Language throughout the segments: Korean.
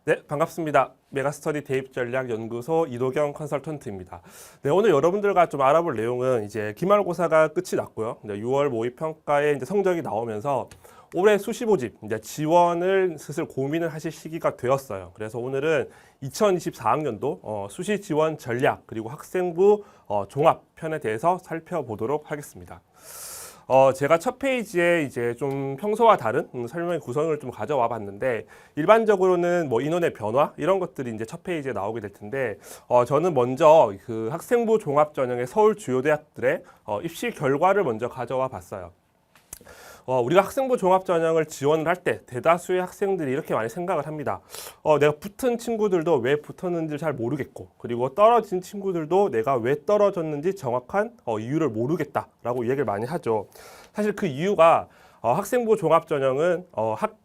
네, 반갑습니다. 메가스터디 대입전략연구소 이도경 컨설턴트입니다. 네, 오늘 여러분들과 좀 알아볼 내용은 이제 기말고사가 끝이 났고요. 6월 모의평가에 이제 성적이 나오면서 올해 수시 모집 이제 지원을 슬슬 고민을 하실 시기가 되었어요. 그래서 오늘은 2024학년도 수시 지원 전략 그리고 학생부 종합 편에 대해서 살펴보도록 하겠습니다. 제가 첫 페이지에 이제 좀 평소와 다른 설명의 구성을 좀 가져와 봤는데, 일반적으로는 뭐 인원의 변화 이런 것들이 이제 첫 페이지에 나오게 될 텐데, 저는 먼저 그 학생부 종합전형의 서울 주요 대학들의 입시 결과를 먼저 가져와 봤어요. 우리가 학생부 종합전형을 지원을 할 때 대다수의 학생들이 이렇게 많이 생각을 합니다. 내가 붙은 친구들도 왜 붙었는지 잘 모르겠고, 그리고 떨어진 친구들도 내가 왜 떨어졌는지 정확한 이유를 모르겠다라고 얘기를 많이 하죠. 사실 그 이유가 학생부 종합전형은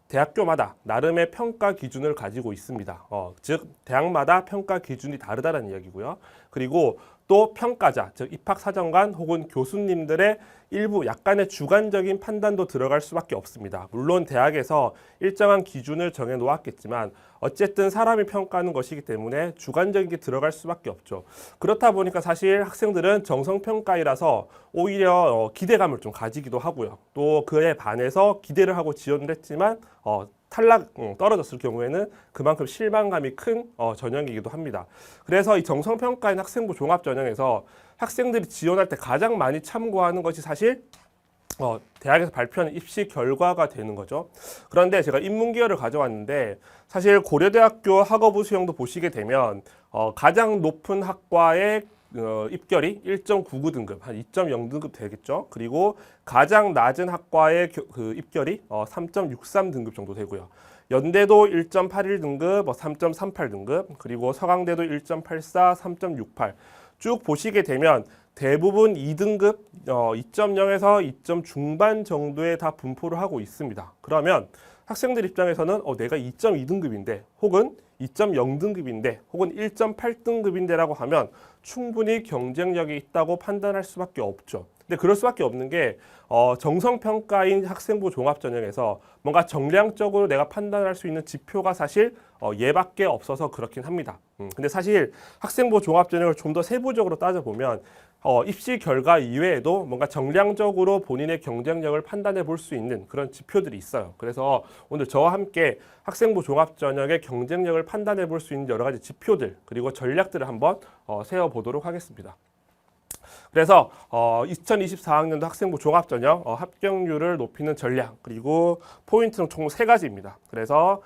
대학교마다 나름의 평가 기준을 가지고 있습니다. 즉 대학마다 평가 기준이 다르다는 이야기고요. 그리고 또 평가자, 즉 입학사정관 혹은 교수님들의 일부 약간의 주관적인 판단도 들어갈 수밖에 없습니다. 물론 대학에서 일정한 기준을 정해 놓았겠지만 어쨌든 사람이 평가하는 것이기 때문에 주관적인 게 들어갈 수밖에 없죠. 그렇다 보니까 사실 학생들은 정성평가이라서 오히려 기대감을 좀 가지기도 하고요. 또 그에 반해서 기대를 하고 지원을 했지만 떨어졌을 경우에는 그만큼 실망감이 큰 전형이기도 합니다. 그래서 이 정성평가인 학생부 종합전형에서 학생들이 지원할 때 가장 많이 참고하는 것이 사실 대학에서 발표하는 입시 결과가 되는 거죠. 그런데 제가 인문계열을 가져왔는데, 사실 고려대학교 학업부 수형도 보시게 되면 가장 높은 학과의 입결이 1.99 등급, 한 2.0 등급 되겠죠. 그리고 가장 낮은 학과의 그 입결이 3.63 등급 정도 되고요. 연대도 1.81 등급, 3.38 등급, 그리고 서강대도 1.84, 3.68. 쭉 보시게 되면 대부분 2등급 2.0에서 2점 중반 정도에 다 분포를 하고 있습니다. 그러면 학생들 입장에서는 내가 2.2등급인데 혹은 2.0등급인데 혹은 1.8등급인데라고 하면 충분히 경쟁력이 있다고 판단할 수밖에 없죠. 근데 그럴 수밖에 없는 게 정성평가인 학생부 종합전형에서 뭔가 정량적으로 내가 판단할 수 있는 지표가 사실 얘밖에 없어서 그렇긴 합니다. 근데 사실 학생부 종합전형을 좀 더 세부적으로 따져보면 입시 결과 이외에도 뭔가 정량적으로 본인의 경쟁력을 판단해 볼 수 있는 그런 지표들이 있어요. 그래서 오늘 저와 함께 학생부 종합전형의 경쟁력을 판단해 볼 수 있는 여러 가지 지표들 그리고 전략들을 한번 세워보도록 하겠습니다. 그래서 2024학년도 학생부 종합전형 합격률을 높이는 전략, 그리고 포인트는 총 3가지입니다. 그래서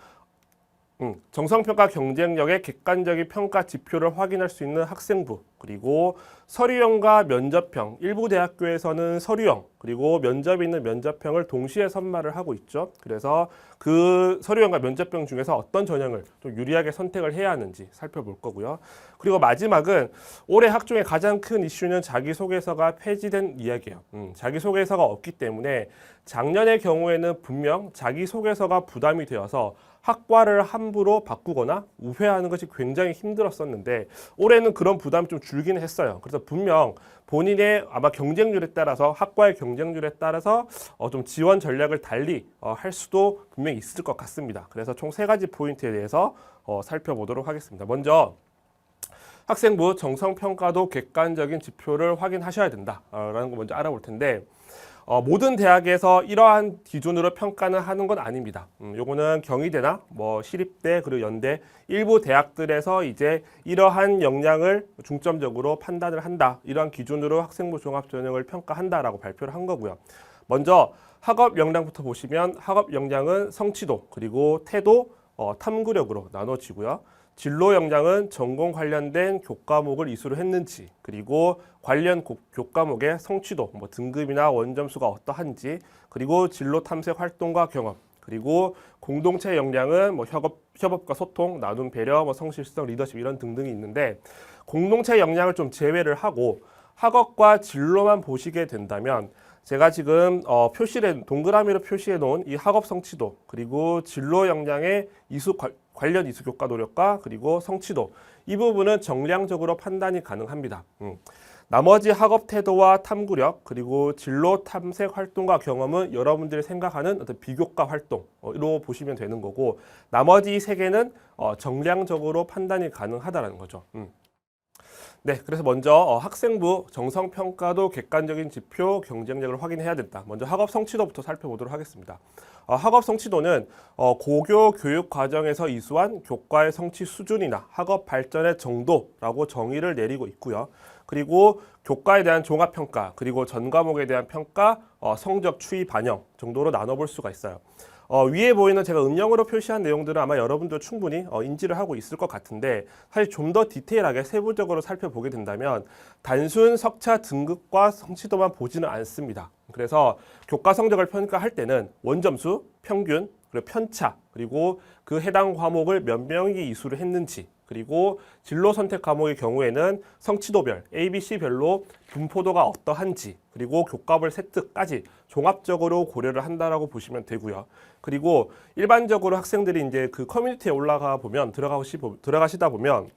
정성평가 경쟁력의 객관적인 평가 지표를 확인할 수 있는 학생부, 그리고 서류형과 면접형, 일부 대학교에서는 서류형 그리고 면접이 있는 면접형을 동시에 선발을 하고 있죠. 그래서 그 서류형과 면접형 중에서 어떤 전형을 좀 유리하게 선택을 해야 하는지 살펴볼 거고요. 그리고 마지막은 올해 학종의 가장 큰 이슈는 자기소개서가 폐지된 이야기예요. 자기소개서가 없기 때문에 작년의 경우에는 분명 자기소개서가 부담이 되어서 학과를 함부로 바꾸거나 우회하는 것이 굉장히 힘들었었는데, 올해는 그런 부담이 좀 줄기는 했어요. 그래서 분명 본인의 아마 경쟁률에 따라서, 학과의 경쟁률에 따라서 좀 지원 전략을 달리 할 수도 분명히 있을 것 같습니다. 그래서 총 3가지 포인트에 대해서 살펴보도록 하겠습니다. 먼저 학생부 정성평가도 객관적인 지표를 확인하셔야 된다라는 거 먼저 알아볼 텐데, 모든 대학에서 이러한 기준으로 평가는 하는 건 아닙니다. 요거는 경희대나 뭐 시립대 그리고 연대 일부 대학들에서 이제 이러한 역량을 중점적으로 판단을 한다, 이러한 기준으로 학생부 종합전형을 평가한다라고 발표를 한 거고요. 먼저 학업 역량부터 보시면 학업 역량은 성취도 그리고 태도, 탐구력으로 나눠지고요. 진로 역량은 전공 관련된 교과목을 이수를 했는지, 그리고 관련 교과목의 성취도, 뭐 등급이나 원점수가 어떠한지, 그리고 진로 탐색 활동과 경험, 그리고 공동체 역량은 뭐 협업과 소통, 나눔 배려, 뭐 성실성, 리더십 이런 등등이 있는데, 공동체 역량을 좀 제외를 하고 학업과 진로만 보시게 된다면, 제가 지금 동그라미로 표시해 놓은 이 학업 성취도 그리고 진로 역량의 관련 이수 교과 노력과 그리고 성취도, 이 부분은 정량적으로 판단이 가능합니다. 나머지 학업 태도와 탐구력 그리고 진로 탐색 활동과 경험은 여러분들이 생각하는 어떤 비교과 활동으로 보시면 되는 거고 나머지 세 개는 정량적으로 판단이 가능하다는 거죠. 네, 그래서 먼저 학생부 정성평가도 객관적인 지표 경쟁력을 확인해야 된다. 먼저 학업 성취도부터 살펴보도록 하겠습니다. 학업 성취도는 고교 교육 과정에서 이수한 교과의 성취 수준이나 학업 발전의 정도라고 정의를 내리고 있고요. 그리고 교과에 대한 종합평가, 그리고 전 과목에 대한 평가, 성적 추이 반영 정도로 나눠볼 수가 있어요. 위에 보이는 제가 음영으로 표시한 내용들은 아마 여러분도 충분히 인지를 하고 있을 것 같은데 사실 좀 더 디테일하게 세부적으로 살펴보게 된다면 단순 석차 등급과 성취도만 보지는 않습니다. 그래서 교과 성적을 평가할 때는 원점수, 평균, 그리고 편차, 그리고 그 해당 과목을 몇 명이 이수를 했는지 그리고 진로 선택 과목의 경우에는 성취도별, ABC별로 분포도가 어떠한지 그리고 교과별 세트까지 종합적으로 고려를 한다라고 보시면 되고요. 그리고 일반적으로 학생들이 이제 그 커뮤니티에 올라가 보면 들어가시다 보면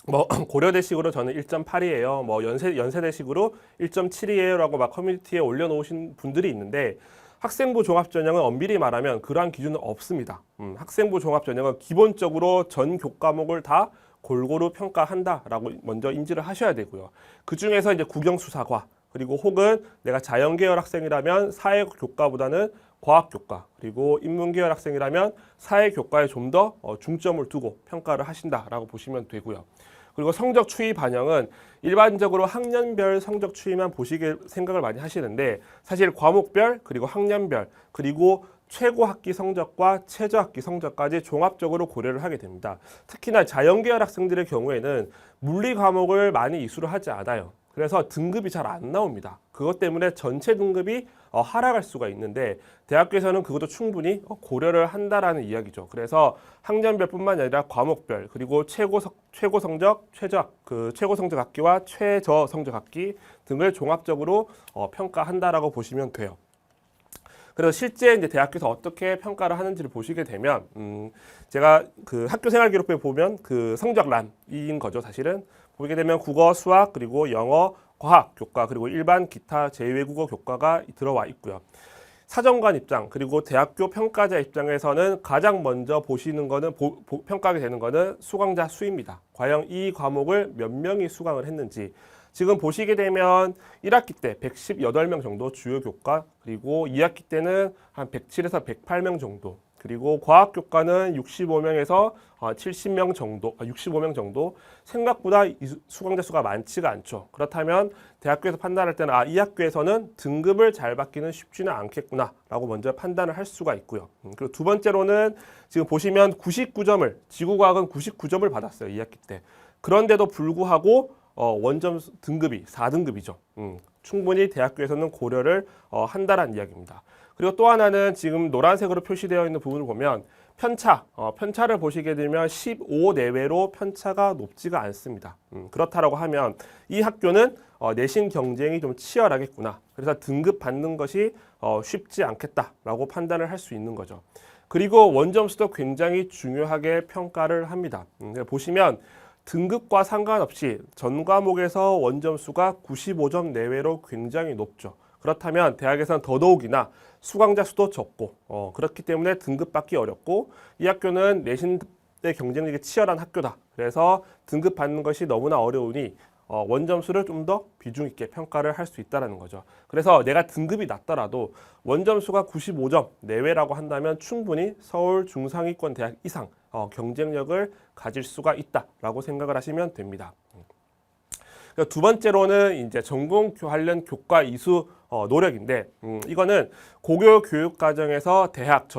뭐 고려대식으로 저는 1.8이에요. 뭐 연세대식으로 1.7이에요라고 막 커뮤니티에 올려놓으신 분들이 있는데 학생부 종합전형은 엄밀히 말하면 그러한 기준은 없습니다. 학생부 종합전형은 기본적으로 전 교과목을 다 골고루 평가한다라고 먼저 인지를 하셔야 되고요. 그 중에서 이제 국영수사과 그리고 혹은 내가 자연계열 학생이라면 사회교과보다는 과학교과 그리고 인문계열 학생이라면 사회교과에 좀 더 중점을 두고 평가를 하신다라고 보시면 되고요. 그리고 성적 추이 반영은 일반적으로 학년별 성적 추이만 보시게 생각을 많이 하시는데 사실 과목별 그리고 학년별 그리고 최고 학기 성적과 최저 학기 성적까지 종합적으로 고려를 하게 됩니다. 특히나 자연계열 학생들의 경우에는 물리 과목을 많이 이수를 하지 않아요. 그래서 등급이 잘 안 나옵니다. 그것 때문에 전체 등급이 하락할 수가 있는데 대학교에서는 그것도 충분히 고려를 한다라는 이야기죠. 그래서 학년별뿐만 아니라 과목별 그리고 최고 성적, 최고 성적 학기와 최저 성적 학기 등을 종합적으로 평가한다라고 보시면 돼요. 그래서 실제 이제 대학교에서 어떻게 평가를 하는지를 보시게 되면 제가 그 학교 생활 기록부에 보면 그 성적란인 거죠. 사실은 보게 되면 국어, 수학 그리고 영어, 과학 교과 그리고 일반 기타 제2외국어 교과가 들어와 있고요. 사정관 입장 그리고 대학교 평가자 입장에서는 가장 먼저 보시는 거는 평가하게 되는 거는 수강자 수입니다. 과연 이 과목을 몇 명이 수강을 했는지 지금 보시게 되면 1학기 때 118명 정도 주요 교과 그리고 2학기 때는 한 107에서 108명 정도 그리고 과학교과는 65명에서 70명 정도, 65명 정도 생각보다 수강자 수가 많지가 않죠. 그렇다면 대학교에서 판단할 때는 이 학교에서는 등급을 잘 받기는 쉽지는 않겠구나 라고 먼저 판단을 할 수가 있고요. 그리고 두 번째로는 지금 보시면 99점을 지구과학은 99점을 받았어요. 2학기 때. 그런데도 불구하고 원점 등급이 4등급이죠. 충분히 대학교에서는 고려를 한다라는 이야기입니다. 그리고 또 하나는 지금 노란색으로 표시되어 있는 부분을 보면 편차를 보시게 되면 15 내외로 편차가 높지가 않습니다. 그렇다라고 하면 이 학교는 내신 경쟁이 좀 치열하겠구나. 그래서 등급 받는 것이 쉽지 않겠다라고 판단을 할 수 있는 거죠. 그리고 원점수도 굉장히 중요하게 평가를 합니다. 보시면 등급과 상관없이 전 과목에서 원점수가 95점 내외로 굉장히 높죠. 그렇다면 대학에서는 더더욱이나 수강자 수도 적고 그렇기 때문에 등급 받기 어렵고 이 학교는 내신의 경쟁력이 치열한 학교다. 그래서 등급 받는 것이 너무나 어려우니 원점수를 좀 더 비중 있게 평가를 할 수 있다는 거죠. 그래서 내가 등급이 낮더라도 원점수가 95점 내외라고 한다면 충분히 서울 중상위권 대학 이상 경쟁력을 가질 수가 있다라고 생각을 하시면 됩니다. 두 번째로는 이제 전공 관련 교과 이수 노력인데 이거는 고교 교육 과정에서 대학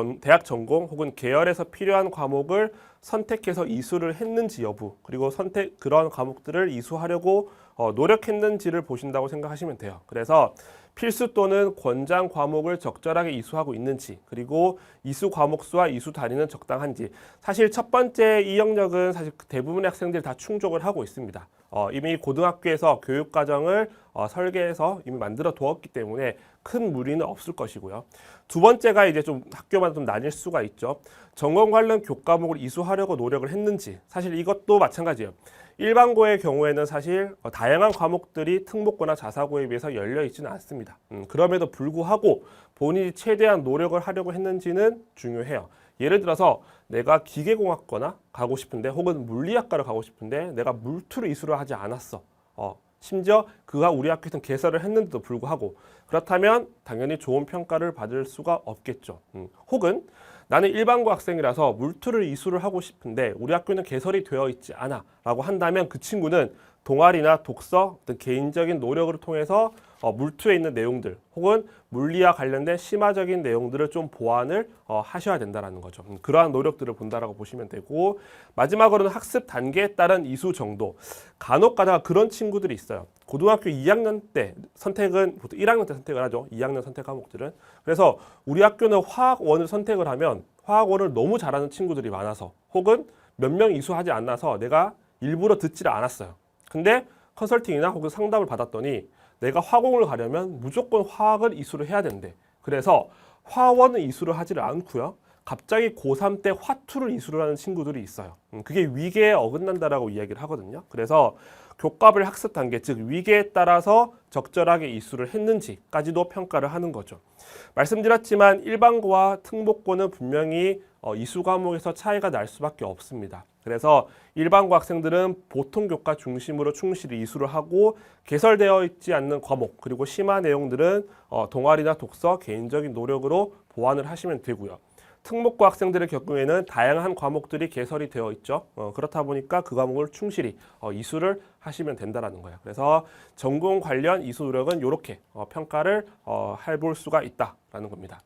전공 혹은 계열에서 필요한 과목을 선택해서 이수를 했는지 여부 그리고 그런 과목들을 이수하려고 노력했는지를 보신다고 생각하시면 돼요. 그래서 필수 또는 권장 과목을 적절하게 이수하고 있는지 그리고 이수 과목 수와 이수 단위는 적당한지 사실 첫 번째 이 영역은 사실 대부분의 학생들이 다 충족을 하고 있습니다. 이미 고등학교에서 교육과정을 설계해서 이미 만들어 두었기 때문에 큰 무리는 없을 것이고요. 두 번째가 이제 좀 학교마다 좀 나뉠 수가 있죠. 전공 관련 교과목을 이수하려고 노력을 했는지, 사실 이것도 마찬가지예요. 일반고의 경우에는 사실 다양한 과목들이 특목고나 자사고에 비해서 열려 있지는 않습니다. 그럼에도 불구하고 본인이 최대한 노력을 하려고 했는지는 중요해요. 예를 들어서 내가 기계공학과나 가고 싶은데 혹은 물리학과를 가고 싶은데 내가 물투를 이수를 하지 않았어. 심지어 그가 우리 학교에서 개설을 했는데도 불구하고 그렇다면 당연히 좋은 평가를 받을 수가 없겠죠. 혹은 나는 일반고 학생이라서 물투를 이수를 하고 싶은데 우리 학교는 개설이 되어 있지 않아 라고 한다면 그 친구는 동아리나 독서, 어떤 개인적인 노력을 통해서 물투에 있는 내용들 혹은 물리와 관련된 심화적인 내용들을 좀 보완을 하셔야 된다는 거죠. 그러한 노력들을 본다라고 보시면 되고, 마지막으로는 학습 단계에 따른 이수 정도. 간혹 가다가 그런 친구들이 있어요. 고등학교 2학년 때 선택은 보통 1학년 때 선택을 하죠. 2학년 선택 과목들은. 그래서 우리 학교는 화학원을 선택을 하면 화학원을 너무 잘하는 친구들이 많아서 혹은 몇 명 이수하지 않아서 내가 일부러 듣지를 않았어요. 근데 컨설팅이나 혹은 상담을 받았더니 내가 화공을 가려면 무조건 화학을 이수를 해야 된대. 그래서 화원은 이수를 하지를 않고요. 갑자기 고3 때 화투를 이수를 하는 친구들이 있어요. 그게 위계에 어긋난다라고 이야기를 하거든요. 그래서 교과별 학습 단계, 즉 위계에 따라서 적절하게 이수를 했는지까지도 평가를 하는 거죠. 말씀드렸지만 일반고와 특목고는 분명히 이수 과목에서 차이가 날 수밖에 없습니다. 그래서 일반고 학생들은 보통 교과 중심으로 충실히 이수를 하고 개설되어 있지 않는 과목 그리고 심화 내용들은 동아리나 독서, 개인적인 노력으로 보완을 하시면 되고요. 특목고 학생들의 경우에는 다양한 과목들이 개설이 되어 있죠. 그렇다 보니까 그 과목을 충실히 이수를 하시면 된다는 거예요. 그래서 전공 관련 이수 노력은 이렇게 평가를 해볼 수가 있다라는 겁니다.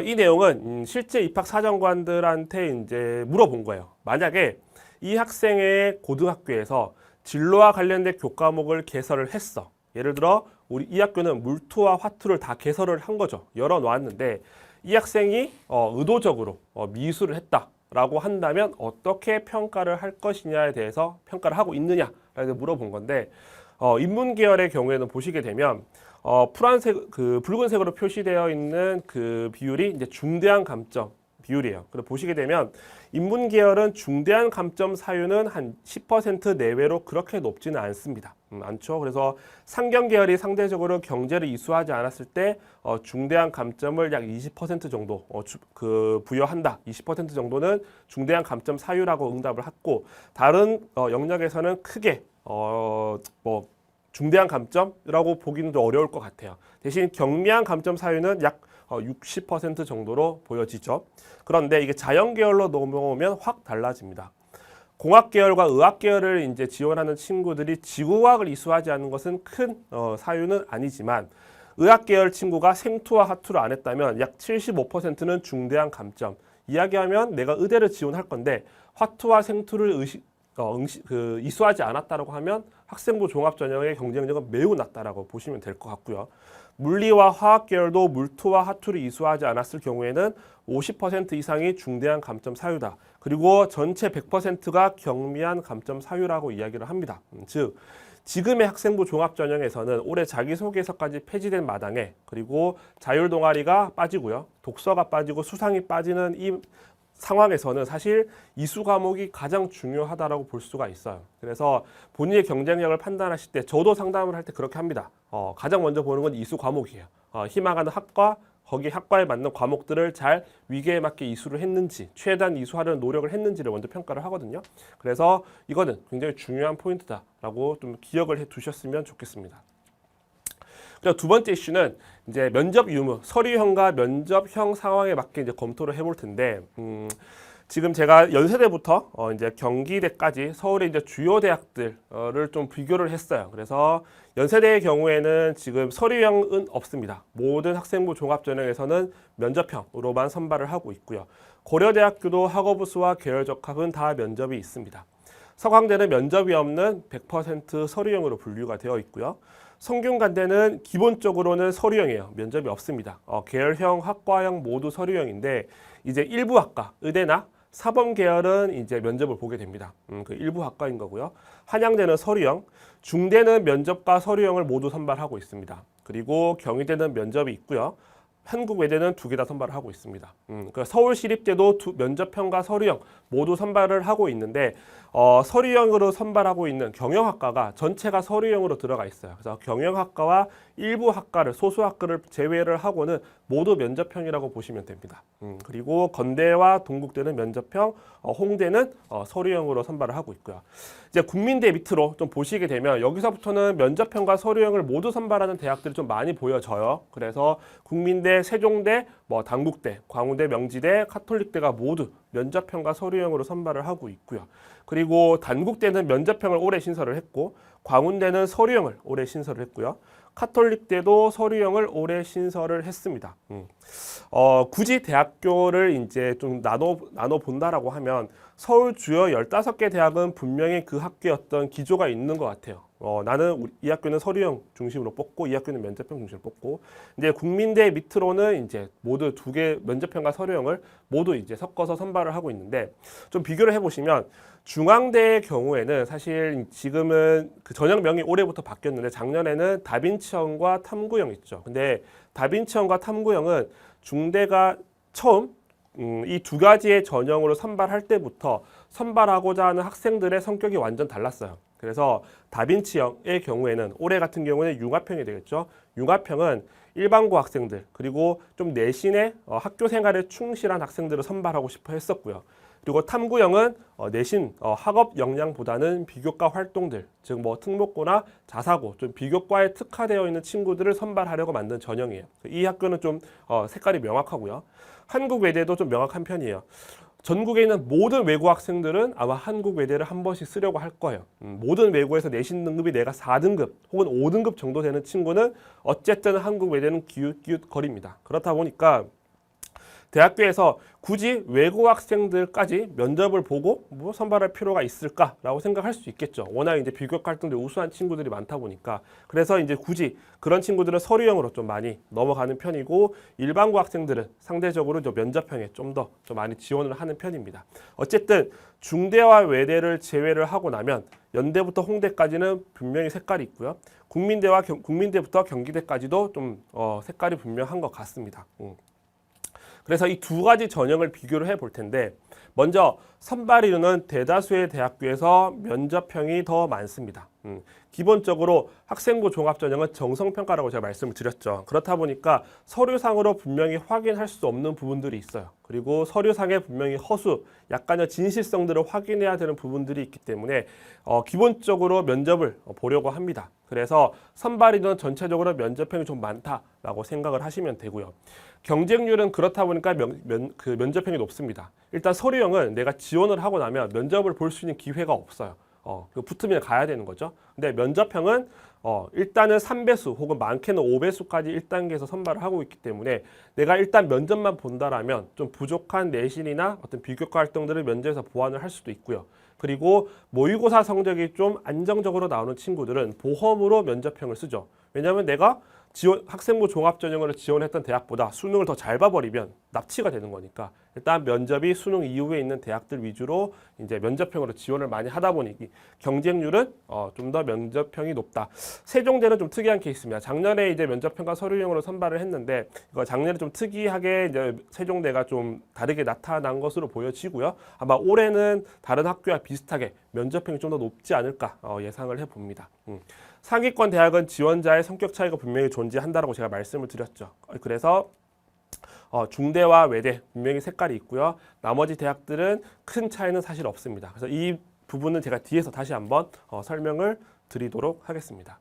이 내용은 실제 입학 사정관들한테 이제 물어본 거예요. 만약에 이 학생의 고등학교에서 진로와 관련된 교과목을 개설을 했어. 예를 들어 우리 이 학교는 물투와 화투를 다 개설을 한 거죠. 열어 놓았는데 이 학생이 의도적으로 미수를 했다라고 한다면 어떻게 평가를 할 것이냐에 대해서 평가를 하고 있느냐라고 물어본 건데, 인문 계열의 경우에는 보시게 되면 푸란색, 붉은색으로 표시되어 있는 그 비율이 이제 중대한 감점 비율이에요. 그래서 보시게 되면 인문 계열은 중대한 감점 사유는 한 10% 내외로 그렇게 높지는 않습니다. 않죠. 그래서 상경 계열이 상대적으로 경제를 이수하지 않았을 때 중대한 감점을 약 20% 정도 부여한다. 20% 정도는 중대한 감점 사유라고 응답을 했고, 다른 영역에서는 크게 중대한 감점이라고 보기는 좀 어려울 것 같아요. 대신 경미한 감점 사유는 약 60% 정도로 보여지죠. 그런데 이게 자연 계열로 넘어오면 확 달라집니다. 공학 계열과 의학 계열을 이제 지원하는 친구들이 지구과학을 이수하지 않는 것은 큰 사유는 아니지만, 의학 계열 친구가 생투와 화투를 안 했다면 약 75%는 중대한 감점. 이야기하면 내가 의대를 지원할 건데 화투와 생투를 이수하지 않았다라고 하면 학생부 종합전형의 경쟁력은 매우 낮다라고 보시면 될 것 같고요. 물리와 화학 계열도 물투와 화투를 이수하지 않았을 경우에는 50% 이상이 중대한 감점 사유다. 그리고 전체 100%가 경미한 감점 사유라고 이야기를 합니다. 즉 지금의 학생부 종합전형에서는 올해 자기소개서까지 폐지된 마당에, 그리고 자율동아리가 빠지고요, 독서가 빠지고 수상이 빠지는 이 상황에서는 사실 이수 과목이 가장 중요하다라고 볼 수가 있어요. 그래서 본인의 경쟁력을 판단하실 때, 저도 상담을 할 때 그렇게 합니다. 가장 먼저 보는 건 이수 과목이에요. 희망하는 학과, 거기 학과에 맞는 과목들을 잘 위계에 맞게 이수를 했는지, 최대한 이수하려는 노력을 했는지를 먼저 평가를 하거든요. 그래서 이거는 굉장히 중요한 포인트다라고 좀 기억을 해 두셨으면 좋겠습니다. 그리고 두 번째 이슈는 이제 면접 유무, 서류형과 면접형 상황에 맞게 이제 검토를 해볼 텐데, 지금 제가 연세대부터 이제 경기대까지 서울의 이제 주요 대학들을 좀 비교를 했어요. 그래서 연세대의 경우에는 지금 서류형은 없습니다. 모든 학생부 종합전형에서는 면접형으로만 선발을 하고 있고요. 고려대학교도 학업우수와 계열적합은 다 면접이 있습니다. 서강대는 면접이 없는 100% 서류형으로 분류가 되어 있고요. 성균관대는 기본적으로는 서류형이에요. 면접이 없습니다. 계열형, 학과형 모두 서류형인데, 이제 일부 학과, 의대나 사범 계열은 이제 면접을 보게 됩니다. 그 일부 학과인 거고요. 한양대는 서류형, 중대는 면접과 서류형을 모두 선발하고 있습니다. 그리고 경희대는 면접이 있고요. 한국외대는 두 개 다 선발을 하고 있습니다. 그러니까 서울시립대도 면접형과 서류형 모두 선발을 하고 있는데 서류형으로 선발하고 있는 경영학과가 전체가 서류형으로 들어가 있어요. 그래서 경영학과와 일부 학과를 소수 학과를 제외를 하고는 모두 면접형이라고 보시면 됩니다. 그리고 건대와 동국대는 면접형, 홍대는 서류형으로 선발을 하고 있고요. 이제 국민대 밑으로 좀 보시게 되면 여기서부터는 면접형과 서류형을 모두 선발하는 대학들이 좀 많이 보여져요. 그래서 국민대, 세종대, 단국대, 광우대, 명지대, 카톨릭대가 모두 면접형과 서류형으로 선발을 하고 있고요. 그리고 단국대는 면접형을 올해 신설을 했고 광운대는 서류형을 올해 신설을 했고요. 카톨릭대도 서류형을 올해 신설을 했습니다. 굳이 대학교를 이제 좀 나눠 본다라고 하면 서울 주요 15개 대학은 분명히 그 학교에 어떤 기조가 있는 것 같아요. 나는 이 학교는 서류형 중심으로 뽑고 이 학교는 면접형 중심으로 뽑고 이제 국민대 밑으로는 이제 모두 두 개 면접형과 서류형을 모두 이제 섞어서 선발을 하고 있는데 좀 비교를 해보시면 중앙대의 경우에는 사실 지금은 그 전형명이 올해부터 바뀌었는데 작년에는 다빈치형과 탐구형 있죠. 근데 다빈치형과 탐구형은 중대가 처음 이 두 가지의 전형으로 선발할 때부터 선발하고자 하는 학생들의 성격이 완전 달랐어요. 그래서 다빈치형의 경우에는 올해 같은 경우는 융합형이 되겠죠. 융합형은 일반고 학생들 그리고 좀 내신에 학교 생활에 충실한 학생들을 선발하고 싶어 했었고요. 그리고 탐구형은 내신 학업 역량보다는 비교과 활동들, 즉 특목고나 자사고, 좀 비교과에 특화되어 있는 친구들을 선발하려고 만든 전형이에요. 이 학교는 좀 색깔이 명확하고요. 한국외대도 좀 명확한 편이에요. 전국에 있는 모든 외고 학생들은 아마 한국외대를 한 번씩 쓰려고 할 거예요. 모든 외고에서 내신 등급이 내가 4등급 혹은 5등급 정도 되는 친구는 어쨌든 한국외대는 기웃기웃거립니다. 그렇다 보니까 대학교에서 굳이 외고 학생들까지 면접을 보고 선발할 필요가 있을까라고 생각할 수 있겠죠. 워낙 이제 비교과 활동들 우수한 친구들이 많다 보니까. 그래서 이제 굳이 그런 친구들은 서류형으로 좀 많이 넘어가는 편이고 일반고 학생들은 상대적으로 면접형에 좀 더 많이 지원을 하는 편입니다. 어쨌든 중대와 외대를 제외를 하고 나면 연대부터 홍대까지는 분명히 색깔이 있고요. 국민대부터 경기대까지도 좀 색깔이 분명한 것 같습니다. 그래서 이 두 가지 전형을 비교를 해볼 텐데 먼저 선발인원은 대다수의 대학교에서 면접형이 더 많습니다. 기본적으로 학생부 종합전형은 정성평가라고 제가 말씀을 드렸죠. 그렇다 보니까 서류상으로 분명히 확인할 수 없는 부분들이 있어요. 그리고 서류상에 분명히 허수, 약간의 진실성들을 확인해야 되는 부분들이 있기 때문에 기본적으로 면접을 보려고 합니다. 그래서 선발인원 전체적으로 면접형이 좀 많다라고 생각을 하시면 되고요. 경쟁률은 그렇다 보니까 면접형이 높습니다. 일단 서류형은 내가 지원을 하고 나면 면접을 볼 수 있는 기회가 없어요. 붙으면 가야 되는 거죠. 근데 면접형은 일단은 3배수 혹은 많게는 5배수까지 1단계에서 선발을 하고 있기 때문에 내가 일단 면접만 본다라면 좀 부족한 내신이나 어떤 비교과 활동들을 면접에서 보완을 할 수도 있고요. 그리고 모의고사 성적이 좀 안정적으로 나오는 친구들은 보험으로 면접형을 쓰죠. 왜냐하면 내가 학생부 종합전형으로 지원했던 대학보다 수능을 더 잘 봐버리면 납치가 되는 거니까 일단 면접이 수능 이후에 있는 대학들 위주로 이제 면접형으로 지원을 많이 하다 보니 경쟁률은 좀 더 면접형이 높다. 세종대는 좀 특이한 케이스입니다. 작년에 이제 면접형과 서류형으로 선발을 했는데 이거 작년에 좀 특이하게 이제 세종대가 좀 다르게 나타난 것으로 보여지고요. 아마 올해는 다른 학교와 비슷하게 면접형이 좀 더 높지 않을까 예상을 해봅니다. 상위권 대학은 지원자의 성격 차이가 분명히 존재한다라고 제가 말씀을 드렸죠. 그래서 중대와 외대 분명히 색깔이 있고요. 나머지 대학들은 큰 차이는 사실 없습니다. 그래서 이 부분은 제가 뒤에서 다시 한번 설명을 드리도록 하겠습니다.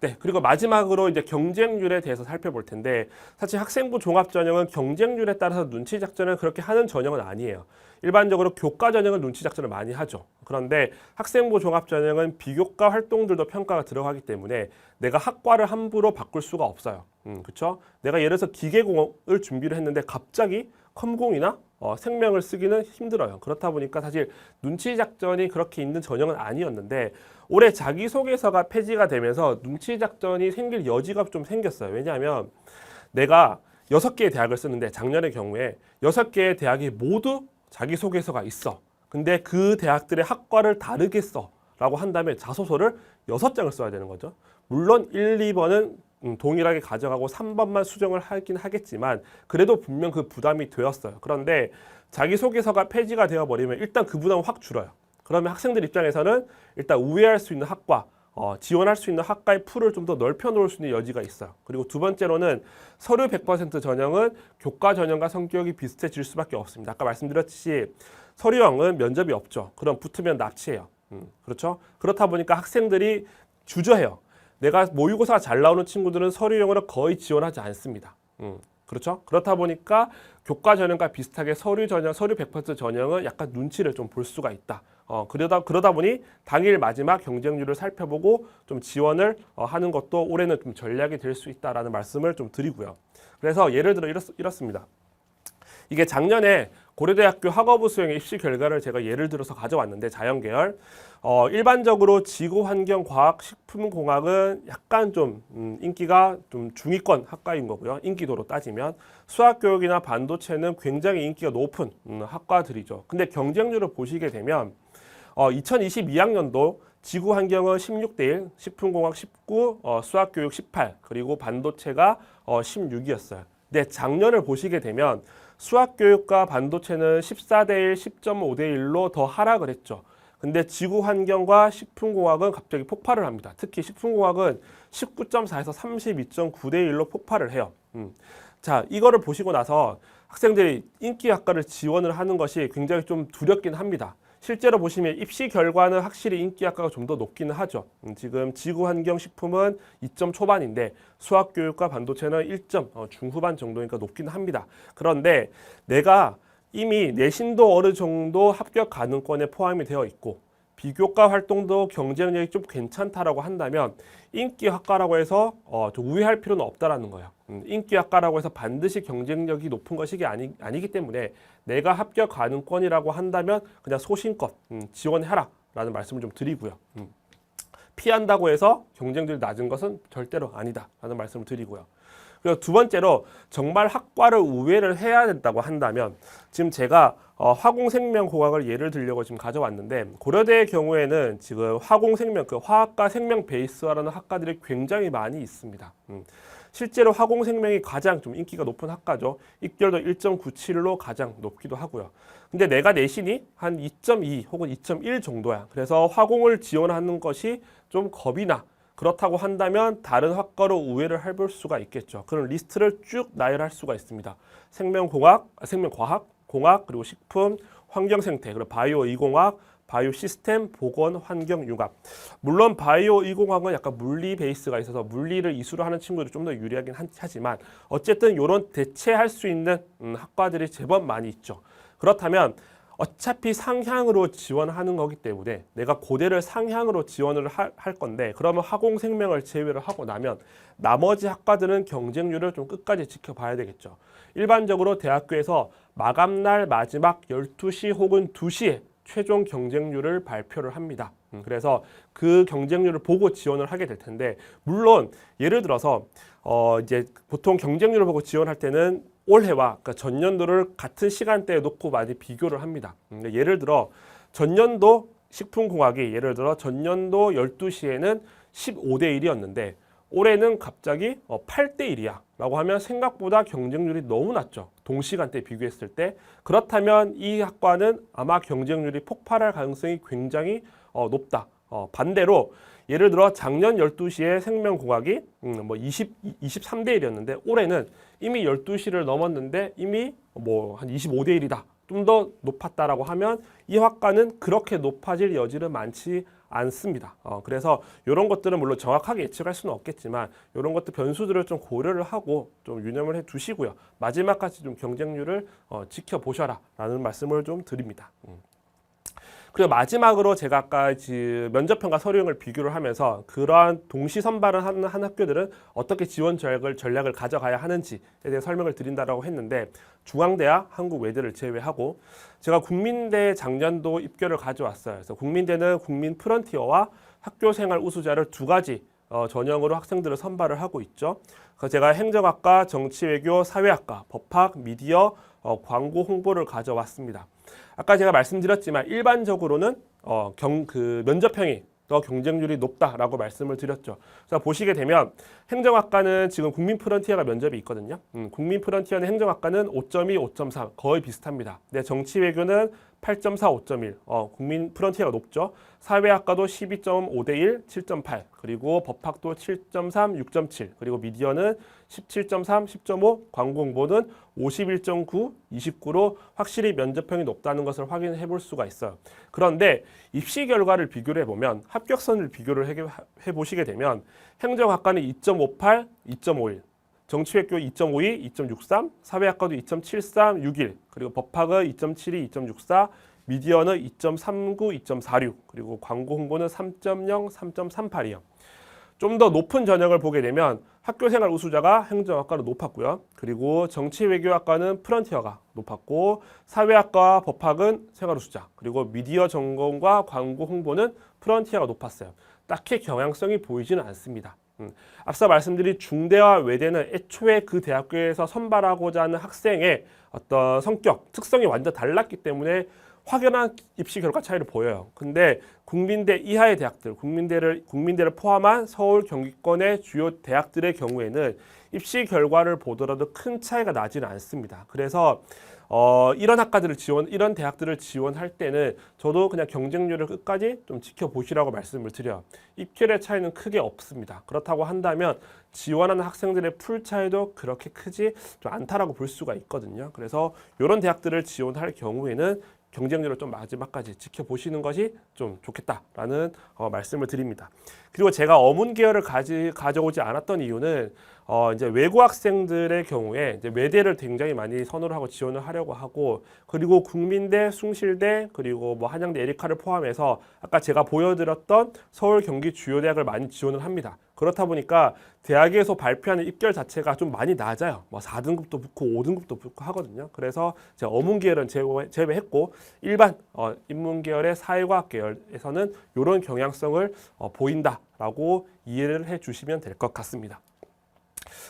네, 그리고 마지막으로 이제 경쟁률에 대해서 살펴볼 텐데 사실 학생부 종합전형은 경쟁률에 따라서 눈치 작전을 그렇게 하는 전형은 아니에요. 일반적으로 교과 전형은 눈치 작전을 많이 하죠. 그런데 학생부 종합전형은 비교과 활동들도 평가가 들어가기 때문에 내가 학과를 함부로 바꿀 수가 없어요. 그렇죠? 내가 예를 들어서 기계공을 준비를 했는데 갑자기 컴공이나 생명을 쓰기는 힘들어요. 그렇다 보니까 사실 눈치 작전이 그렇게 있는 전형은 아니었는데 올해 자기소개서가 폐지가 되면서 눈치 작전이 생길 여지가 좀 생겼어요. 왜냐하면 내가 6개의 대학을 쓰는데 작년의 경우에 6개의 대학이 모두 자기소개서가 있어. 근데 그 대학들의 학과를 다르게 써 라고 한다면 자소서를 6장을 써야 되는 거죠. 물론 1, 2번은 동일하게 가져가고 3번만 수정을 하긴 하겠지만 그래도 분명 그 부담이 되었어요. 그런데 자기소개서가 폐지가 되어버리면 일단 그 부담은 확 줄어요. 그러면 학생들 입장에서는 일단 우회할 수 있는 학과, 지원할 수 있는 학과의 풀을 좀 더 넓혀 놓을 수 있는 여지가 있어요. 그리고 두 번째로는 서류 100% 전형은 교과 전형과 성격이 비슷해질 수밖에 없습니다. 아까 말씀드렸듯이 서류형은 면접이 없죠. 그럼 붙으면 납치해요. 그렇죠? 그렇다 보니까 학생들이 주저해요. 내가 모의고사가 잘 나오는 친구들은 서류형으로 거의 지원하지 않습니다. 그렇죠? 그렇다 보니까 교과 전형과 비슷하게 서류 전형, 서류 100% 전형은 약간 눈치를 좀 볼 수가 있다. 그러다 보니 당일 마지막 경쟁률을 살펴보고 좀 지원을 하는 것도 올해는 좀 전략이 될 수 있다라는 말씀을 좀 드리고요. 그래서 예를 들어 이렇습니다. 이게 작년에 고려대학교 학업부 수행의 입시 결과를 제가 예를 들어서 가져왔는데 자연계열 일반적으로 지구환경과학 식품공학은 약간 좀 인기가 좀 중위권 학과인 거고요. 인기도로 따지면 수학교육이나 반도체는 굉장히 인기가 높은 학과들이죠. 근데 경쟁률을 보시게 되면 2022학년도 지구환경은 16대 1, 식품공학 19, 수학교육 18, 그리고 반도체가 16이었어요. 근데 작년을 보시게 되면 수학교육과 반도체는 14대 1, 10.5대 1로 더 하락을 했죠. 근데 지구환경과 식품공학은 갑자기 폭발을 합니다. 특히 식품공학은 19.4에서 32.9대 1로 폭발을 해요. 자, 이거를 보시고 나서 학생들이 인기 학과를 지원을 하는 것이 굉장히 좀 두렵긴 합니다. 실제로 보시면 입시 결과는 확실히 인기 학과가 좀 더 높기는 하죠. 지금 지구환경식품은 2점 초반인데 수학교육과 반도체는 1점 중후반 정도니까 높기는 합니다. 그런데 내가 이미 내신도 어느 정도 합격 가능권에 포함이 되어 있고 비교과 활동도 경쟁력이 좀 괜찮다라고 한다면 인기 학과라고 해서 좀 우회할 필요는 없다라는 거예요. 인기 학과라고 해서 반드시 경쟁력이 높은 것이 아니기 때문에 내가 합격 가능권이라고 한다면 그냥 소신껏 지원해라라는 말씀을 좀 드리고요. 피한다고 해서 경쟁률이 낮은 것은 절대로 아니다라는 말씀을 드리고요. 그리고 두 번째로 정말 학과를 우회를 해야 된다고 한다면 지금 제가 화공생명공학을 예를 들려고 지금 가져왔는데 고려대의 경우에는 지금 화공생명, 그 화학과 생명 베이스화라는 학과들이 굉장히 많이 있습니다. 실제로 화공생명이 가장 좀 인기가 높은 학과죠. 입결도 1.97로 가장 높기도 하고요. 근데 내가 내신이 한 2.2 혹은 2.1 정도야. 그래서 화공을 지원하는 것이 좀 겁이 나. 그렇다고 한다면 다른 학과로 우회를 해볼 수가 있겠죠. 그런 리스트를 쭉 나열할 수가 있습니다. 생명공학, 생명과학, 공학, 그리고 식품, 환경생태, 그리고 바이오 이공학, 바이오 시스템, 보건, 환경, 융합. 물론 바이오 이공학은 약간 물리 베이스가 있어서 물리를 이수로 하는 친구들이 좀 더 유리하긴 하지만 어쨌든 이런 대체할 수 있는 학과들이 제법 많이 있죠. 그렇다면 어차피 상향으로 지원하는 거기 때문에 내가 고대를 상향으로 지원을 할 건데 그러면 화공생명을 제외를 하고 나면 나머지 학과들은 경쟁률을 좀 끝까지 지켜봐야 되겠죠. 일반적으로 대학교에서 마감날 마지막 12시 혹은 2시에 최종 경쟁률을 발표를 합니다. 그래서 그 경쟁률을 보고 지원을 하게 될 텐데 물론 예를 들어서 이제 보통 경쟁률을 보고 지원할 때는 올해와 그러니까 전년도를 같은 시간대에 놓고 많이 비교를 합니다. 예를 들어 전년도 식품공학이 예를 들어 전년도 12시에는 15대 1이었는데 올해는 갑자기 8대 1이야 라고 하면 생각보다 경쟁률이 너무 낮죠. 동시간대 비교했을 때. 그렇다면 이 학과는 아마 경쟁률이 폭발할 가능성이 굉장히 높다. 반대로 예를 들어 작년 12시에 생명공학이 23대 1이었는데 올해는 이미 12시를 넘었는데 이미 한 25대 1이다. 좀 더 높았다라고 하면 이 학과는 그렇게 높아질 여지는 많지 않습니다. 그래서 이런 것들은 물론 정확하게 예측할 수는 없겠지만 이런 것들 변수들을 좀 고려를 하고 좀 유념을 해 두시고요. 마지막까지 좀 경쟁률을 지켜보셔라 라는 말씀을 좀 드립니다. 그리고 마지막으로 제가 아까 면접평가 서류형을 비교를 하면서 그러한 동시 선발을 하는 한 학교들은 어떻게 지원 전략을 가져가야 하는지에 대해 설명을 드린다라고 했는데 중앙대학, 한국외대를 제외하고 제가 국민대 작년도 입결을 가져왔어요. 그래서 국민대는 국민 프런티어와 학교생활 우수자를 두 가지 전형으로 학생들을 선발을 하고 있죠. 그래서 제가 행정학과, 정치외교, 사회학과, 법학, 미디어, 광고 홍보를 가져왔습니다. 아까 제가 말씀드렸지만 일반적으로는 면접형이 더 경쟁률이 높다라고 말씀을 드렸죠. 그래서 보시게 되면 행정학과는 지금 국민 프런티어가 면접이 있거든요. 국민 프런티어는 행정학과는 5.2, 5.3 거의 비슷합니다. 근데 정치외교는 8.4, 5.1 국민 프런티어가 높죠. 사회학과도 12.5 대 1, 7.8 그리고 법학도 7.3, 6.7 그리고 미디어는 17.3, 10.5 광고 홍보는 51.9, 29로 확실히 면접형이 높다는 것을 확인해 볼 수가 있어요. 그런데 입시 결과를 비교를 해보면 합격선을 비교를 해보시게 되면 행정학과는 2.58, 2.51 정치외교 2.52, 2.63, 사회학과도 2.73, 61, 그리고 법학은 2.72, 2.64, 미디어는 2.39, 2.46, 그리고 광고 홍보는 3.0, 3.38이요. 좀 더 높은 전형을 보게 되면 학교생활 우수자가 행정학과로 높았고요. 그리고 정치외교학과는 프런티어가 높았고 사회학과와 법학은 생활우수자, 그리고 미디어 전공과 광고 홍보는 프런티어가 높았어요. 딱히 경향성이 보이지는 않습니다. 앞서 말씀드린 중대와 외대는 애초에 그 대학교에서 선발하고자 하는 학생의 어떤 성격, 특성이 완전 달랐기 때문에 확연한 입시 결과 차이를 보여요. 근데 국민대 이하의 대학들, 국민대를 포함한 서울 경기권의 주요 대학들의 경우에는 입시 결과를 보더라도 큰 차이가 나지는 않습니다. 그래서 이런 대학들을 지원할 때는 저도 그냥 경쟁률을 끝까지 좀 지켜보시라고 말씀을 드려요. 입결의 차이는 크게 없습니다. 그렇다고 한다면 지원하는 학생들의 풀 차이도 그렇게 크지 좀 않다라고 볼 수가 있거든요. 그래서 이런 대학들을 지원할 경우에는 경쟁률을 좀 마지막까지 지켜보시는 것이 좀 좋겠다라는 말씀을 드립니다. 그리고 제가 어문 계열을 가져오지 않았던 이유는 이제 외고 학생들의 경우에 이제 외대를 굉장히 많이 선호를 하고 지원을 하려고 하고, 그리고 국민대, 숭실대, 그리고 뭐 한양대, 에리카를 포함해서 아까 제가 보여드렸던 서울, 경기 주요 대학을 많이 지원을 합니다. 그렇다 보니까 대학에서 발표하는 입결 자체가 좀 많이 낮아요. 뭐 4등급도 붙고 5등급도 붙고 하거든요. 그래서 제가 어문 계열은 제외했고 일반 인문 계열의 사회과학 계열에서는 이런 경향성을 보인다라고 이해를 해주시면 될 것 같습니다.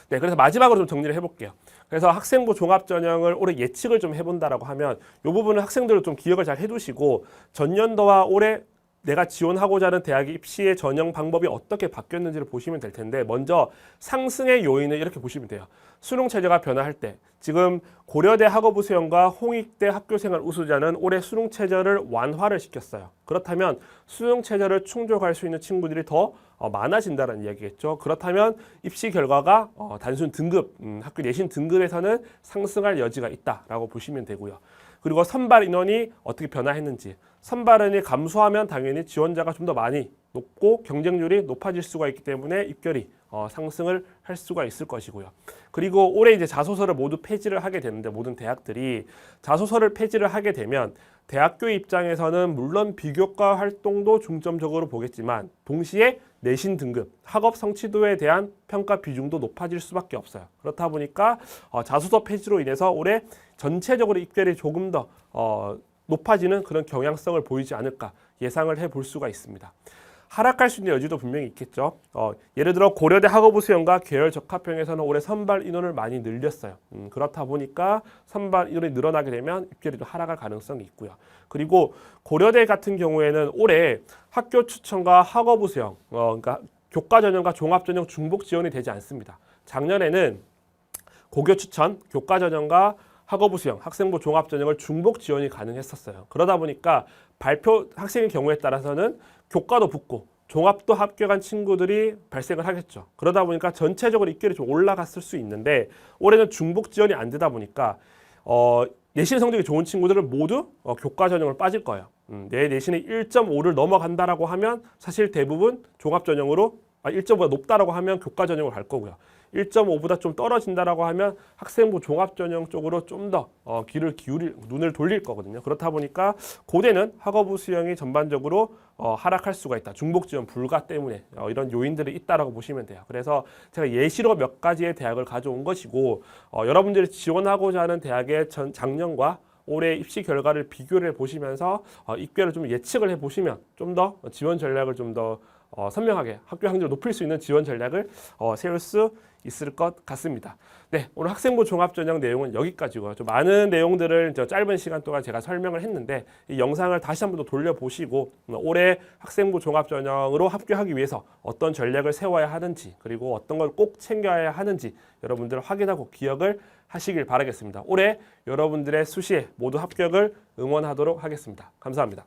네, 그래서 마지막으로 좀 정리를 해볼게요. 그래서 학생부 종합전형을 올해 예측을 좀 해본다라고 하면 이 부분은 학생들을 좀 기억을 잘 해두시고 전년도와 올해 내가 지원하고자 하는 대학의 입시의 전형 방법이 어떻게 바뀌었는지를 보시면 될 텐데, 먼저 상승의 요인을 이렇게 보시면 돼요. 수능 체제가 변화할 때 지금 고려대 학업부 수형과 홍익대 학교생활 우수자는 올해 수능 체제를 완화를 시켰어요. 그렇다면 수능 체제를 충족할 수 있는 친구들이 더 많아진다는 이야기겠죠. 그렇다면 입시 결과가 단순 등급, 학교 내신 등급에서는 상승할 여지가 있다라고 보시면 되고요. 그리고 선발 인원이 어떻게 변화했는지, 선발 인원이 감소하면 당연히 지원자가 좀 더 많이 높고 경쟁률이 높아질 수가 있기 때문에 입결이 상승을 할 수가 있을 것이고요. 그리고 올해 이제 자소서를 모두 폐지를 하게 되는데, 모든 대학들이 자소서를 폐지를 하게 되면 대학교 입장에서는 물론 비교과 활동도 중점적으로 보겠지만 동시에 내신 등급, 학업 성취도에 대한 평가 비중도 높아질 수밖에 없어요. 그렇다 보니까 자소서 폐지로 인해서 올해 전체적으로 입결이 조금 더 높아지는 그런 경향성을 보이지 않을까 예상을 해볼 수가 있습니다. 하락할 수 있는 여지도 분명히 있겠죠. 예를 들어 고려대 학업부 수형과 계열 적합형에서는 올해 선발 인원을 많이 늘렸어요. 그렇다 보니까 선발 인원이 늘어나게 되면 입결이 좀 하락할 가능성이 있고요. 그리고 고려대 같은 경우에는 올해 학교 추천과 학업부 수형, 그러니까 교과 전형과 종합 전형 중복 지원이 되지 않습니다. 작년에는 고교 추천, 교과 전형과 학업부 수형, 학생부 종합 전형을 중복 지원이 가능했었어요. 그러다 보니까 학생의 경우에 따라서는 교과도 붙고 종합도 합격한 친구들이 발생을 하겠죠. 그러다 보니까 전체적으로 입결이 좀 올라갔을 수 있는데 올해는 중복 지원이 안 되다 보니까 내신 성적이 좋은 친구들은 모두 교과 전형을 빠질 거예요. 내 내신이 1.5를 넘어간다라고 하면 사실 대부분 종합 전형으로 1.5보다 높다라고 하면 교과 전형으로 갈 거고요. 1.5보다 좀 떨어진다라고 하면 학생부 종합 전형 쪽으로 좀 더 눈을 돌릴 거거든요. 그렇다 보니까 고대는 학업부 수형이 전반적으로 하락할 수가 있다. 중복 지원 불가 때문에 이런 요인들이 있다라고 보시면 돼요. 그래서 제가 예시로 몇 가지의 대학을 가져온 것이고 여러분들이 지원하고자 하는 대학의 작년과 올해 입시 결과를 비교를 해보시면서 입결을 좀 예측을 해보시면 좀 더 지원 전략을 좀 더 선명하게 학교 학력을 높일 수 있는 지원 전략을 세울 수 있을 것 같습니다. 네, 오늘 학생부 종합전형 내용은 여기까지고요. 좀 많은 내용들을 짧은 시간 동안 제가 설명을 했는데 이 영상을 다시 한번 더 돌려보시고 올해 학생부 종합전형으로 합격하기 위해서 어떤 전략을 세워야 하는지 그리고 어떤 걸 꼭 챙겨야 하는지 여러분들 확인하고 기억을 하시길 바라겠습니다. 올해 여러분들의 수시에 모두 합격을 응원하도록 하겠습니다. 감사합니다.